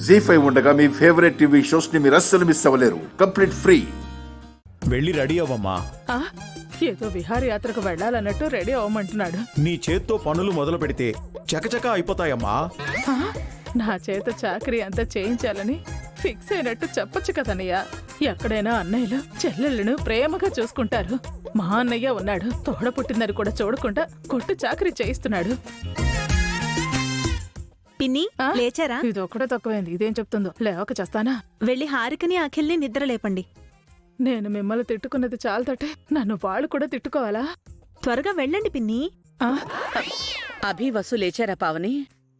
జీ5 ఉండగా మీ favourite TV shows ని మీరు అస్సలు మిస్ అవ్వలేరు. Complete free. వెళ్ళి రెడీ అవ్వమ్మా. ఆ, ఏదో విహారయాత్రకు వెళ్ళాలన్నట్టు రెడీ అవ్వమంటున్నాడు. నీ చేత్తో పనులు మొదలు పెడితే చకచకా అయిపోతాయమ్మా. ఆ, నా చేత చాకరీ అంతా చేయించాలని ఫిక్స్ అయినట్టు చెప్పొచ్చు కదన్నయ్య. ఎక్కడైనా అన్నయ్యలు చెల్లెళ్ళను ప్రేమగా చూసుకుంటారు. మా అన్నయ్య ఉన్నాడు, తోడ పుట్టిందని కూడా చూడకుండా కొట్టు చాకరీ చేయిస్తున్నాడు. పిన్ని లేచారా? ఇది ఒక్కడే తక్కువైంది, ఇదేం చెప్తుందో. లేవక చేస్తానా? వెళ్ళి హారికని అఖిల్ని నిద్ర లేపండి. నేను మిమ్మల్ని తిట్టుకున్నది చాలతోటే నన్ను వాళ్ళు కూడా తిట్టుకోవాలా? త్వరగా వెళ్ళండి పిన్ని. ఆ, అభి వసు లేచారా పావని?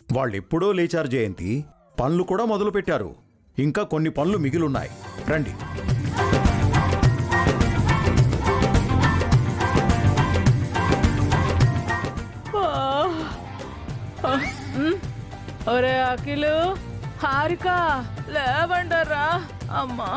వాళ్ళెప్పుడో లేచారు జయంతి. పనులు కూడా మొదలు పెట్టారు. ఇంకా కొన్ని పనులు మిగిలున్నాయి. రండి. ఒరే అఖిలు, హారిక లేవండరా. అమ్మా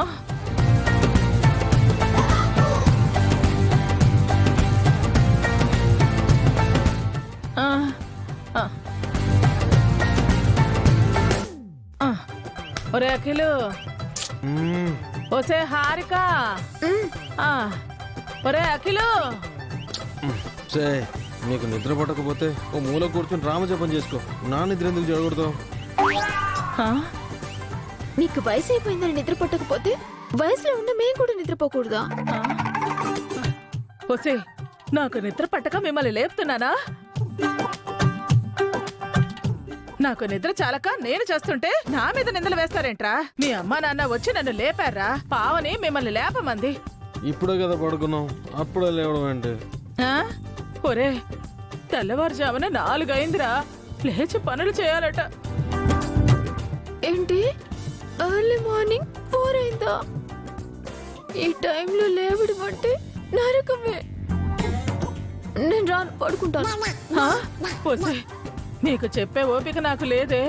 ఒరే అఖిలు, ఒసే హారిక, ఒరే అఖిలు. నీకు నిద్ర పట్టకపోతే ఓ మూల కూర్చొని రామజపం చేసుకో. నా నిద్ర ఎందుకు జరగకూడదు? మీకు వయసు అయిపోయిందని నిద్ర పట్టకపోతే వయసులో ఉన్న మేము కూడా నిద్రపోకూడదా? ఒసే, నాకు నిద్ర పట్టక మిమ్మల్ని లేపుతున్నానా? నాకు నిద్ర చాలక నేను చేస్తుంటే నా మీద నిందలు వేస్తారేంట్రా? మీ అమ్మా నాన్న వచ్చి నన్ను లేపారా? పావని మిమ్మల్ని లేపమంది. ఇప్పుడే కదా పడుకున్నాం, అప్పుడే లేవడం ఏంటి? ఒరే, తెల్లవారుజామున 4 అయిందిరా. లేచి పనులు చేయాలట. ఏంటి ఎర్లీ మార్నింగ్ 4 అయిందా? ఈ టైంలో లేవడం అంటే నరకమే. నేను రాను, పడుకుంటాను. ఒసే, నీకు చెప్పే ఓపిక నాకు లేదే.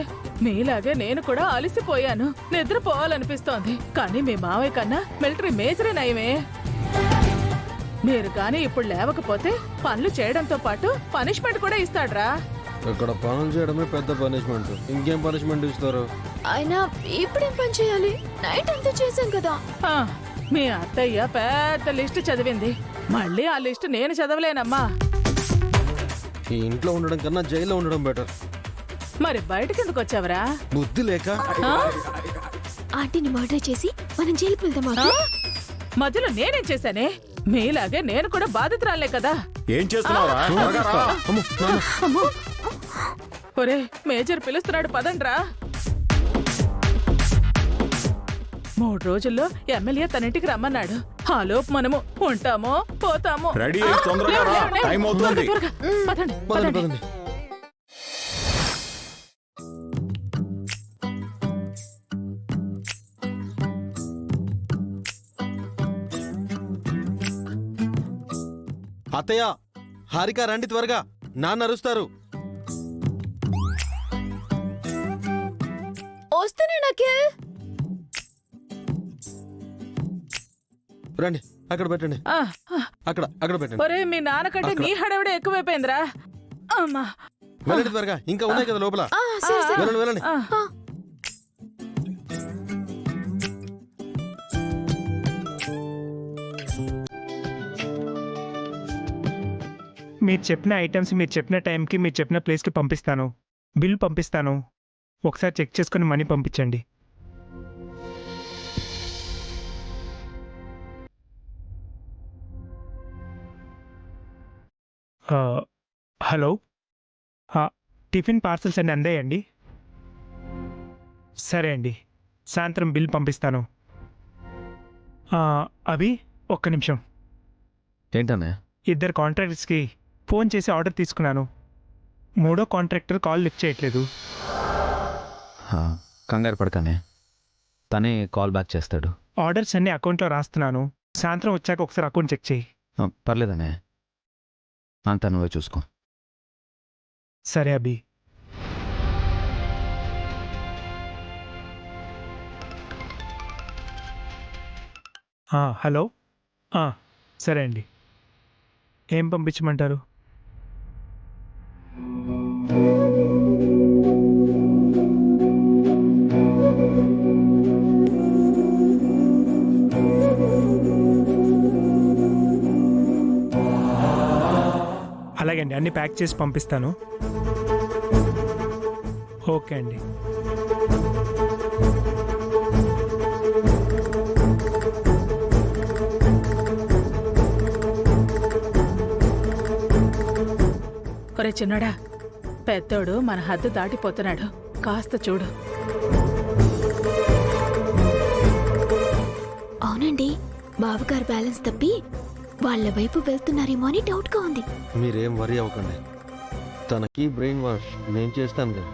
నీలాగే నేను కూడా అలసిపోయాను, నిద్రపోవాలనిపిస్తోంది. కానీ మీ మావయ్య కన్నా మిలిటరీ మేజరే నయమే. మీరు కానీ ఇప్పుడు లేవకపోతే పనులు చేయడంతో పాటు పనిష్మెంట్ కూడా ఇస్తాడ్రా. ఇక్కడ పనులు చేయడమే పెద్ద పనిష్మెంట్, ఇంకేం పనిష్మెంట్ ఇస్తారు? అయినా ఇప్పుడేం పని చేయాలి? నైట్ అంతా చేశాం కదా. మీ అత్తయ్య పెద్ద లిస్టు చదివింది, మళ్ళీ ఆ లిస్టు నేను చదవలేనమ్మా. ఈ ఇంట్లో ఉండడం కన్నా జైల్లో ఉండడం బెటర్. మరి బయటకి ఎందుకు వచ్చావరా? బుద్ధి లేక. ఆంటీని మర్డర్ చేసి మనం జైలుకి వెళ్దామా? మధ్యలో నేనేం చేశానే? మీలాగే నేను కూడా బాధితురాలే కదా. ఏం చేస్తున్నావురా? ఒరే, మేజర్ పిలుస్తున్నాడు, పదండ్రా. 3 రోజుల్లో ఎమ్మెల్యే తన ఇంటికి రమ్మన్నాడు. ఆ లోపు మనము ఉంటామో పోతామో. రెడీ అయ్యి తొందరగా రా, టైం అవుతుంది. పదండి, పదండి, పదండి. పదండి. అత్తయ్య, హారిక రండి త్వరగా, నాన్న అరుస్తారు. వస్తేనే నకిల్. రండి, అక్కడ పెట్టండి. అక్కడ పెట్టండి. ఒరే, మీ నాన్నకంటే నీ హడావిడే ఎక్కువైపోయిందిరా. అమ్మా, వెళ్ళండి త్వరగా, ఇంకా ఉన్నాయి కదా లోపల. వెళ్ళండి, వెళ్ళండి. మీరు చెప్పిన ఐటమ్స్ మీరు చెప్పిన టైంకి మీరు చెప్పిన ప్లేస్కి పంపిస్తాను. బిల్ పంపిస్తాను. ఒకసారి చెక్ చేసుకుని మనీ పంపించండి. హలో, టిఫిన్ పార్సల్స్ అన్నీ అందాయండి? సరే అండి, సాయంత్రం బిల్ పంపిస్తాను. అవి ఒక్క నిమిషం. ఏంటనే? 2 కాంట్రాక్టర్స్కి ఫోన్ చేసి ఆర్డర్ తీసుకున్నాను. 3వ కాంట్రాక్టర్ కాల్ లిఫ్ట్ చేయట్లేదు. కంగారు పడకనే, తనే కాల్ బ్యాక్ చేస్తాడు. ఆర్డర్స్ అన్నీ అకౌంట్లో రాస్తున్నాను. సాయంత్రం వచ్చాక ఒకసారి అకౌంట్ చెక్ చేయి. పర్లేదనే, అంతా నువ్వే చూసుకో. సరే అభి. హలో, సరే అండి. ఏం పంపించమంటారు? అన్నీ ప్యాక్ చేసి పంపిస్తాను. ఓకే అండి. ఒరే చిన్నడా, పెద్దోడు మన హద్దు దాటిపోతున్నాడు, కాస్త చూడు. అవునండి, బావగారు బ్యాలెన్స్ తప్పి వాళ్ళ వైపు వెళ్తున్నారేమో అని డౌట్ గా ఉంది. మీరేం వరి అవ్వకండి, తనకి బ్రెయిన్ వాష్ నేను చేస్తాను కదా.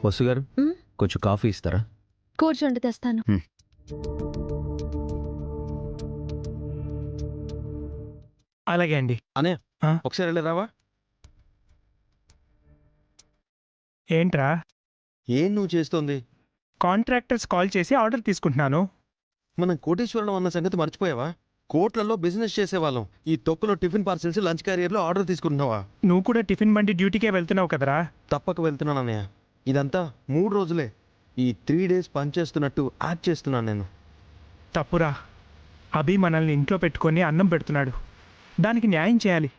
వసు గారు మ్? కొంచెం కాఫీ ఇస్తారా? కూర్చోండి, తెస్తాను. అలాగే అండి. అనే ఆ? ఒకసారి వెళ్ళరావా? ఏంట్రా? ఏం నువ్వు చేస్తోంది? కాంట్రాక్టర్స్ కాల్ చేసి ఆర్డర్ తీసుకుంటున్నాను. మనం కోటేశ్వరం అన్న సంగతి మర్చిపోయావా? కోట్లలో బిజినెస్ చేసేవాళ్ళం. ఈ తొక్కులో టిఫిన్ పార్సిల్స్, లంచ్ క్యారియర్లో ఆర్డర్ తీసుకుంటున్నావా? నువ్వు కూడా టిఫిన్ బండి డ్యూటీకే వెళ్తున్నావు కదరా. తప్పక వెళ్తున్నాను అన్నయ్య. ఇదంతా 3 రోజులే. ఈ 3 days పనిచేస్తున్నట్టు యాక్ట్ చేస్తున్నాను నేను. తప్పురా. అభి మనల్ని ఇంట్లో పెట్టుకొని అన్నం పెడుతున్నాడు, దానికి న్యాయం చేయాలి,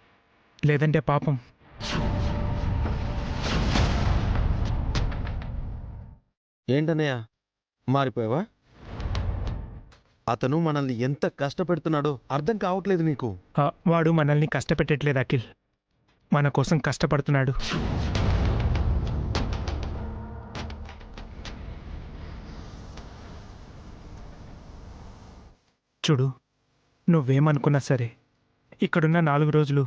లేదంటే పాపం. ఏంటన్నయ్య మారిపోయావా? అతను మనల్ని ఎంత కష్టపెడుతున్నాడో అర్థం కావట్లేదు నీకు. వాడు మనల్ని కష్టపెట్టట్లేదు అఖిల్, మన కోసం కష్టపడుతున్నాడు. చూడు, నువ్వేమనుకున్నా సరే ఇక్కడున్న 4 రోజులు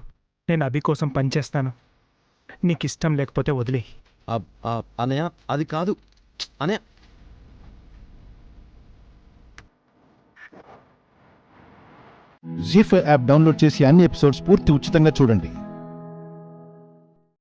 నేను అభి కోసం పనిచేస్తాను. నీకు ఇష్టం లేకపోతే వదిలే. అన్నయ్య అది కాదు అన్నయ్య. జీ5 యాప్ డౌన్లోడ్ చేసి అన్ని ఎపిసోడ్స్ పూర్తి ఉచితంగా చూడండి.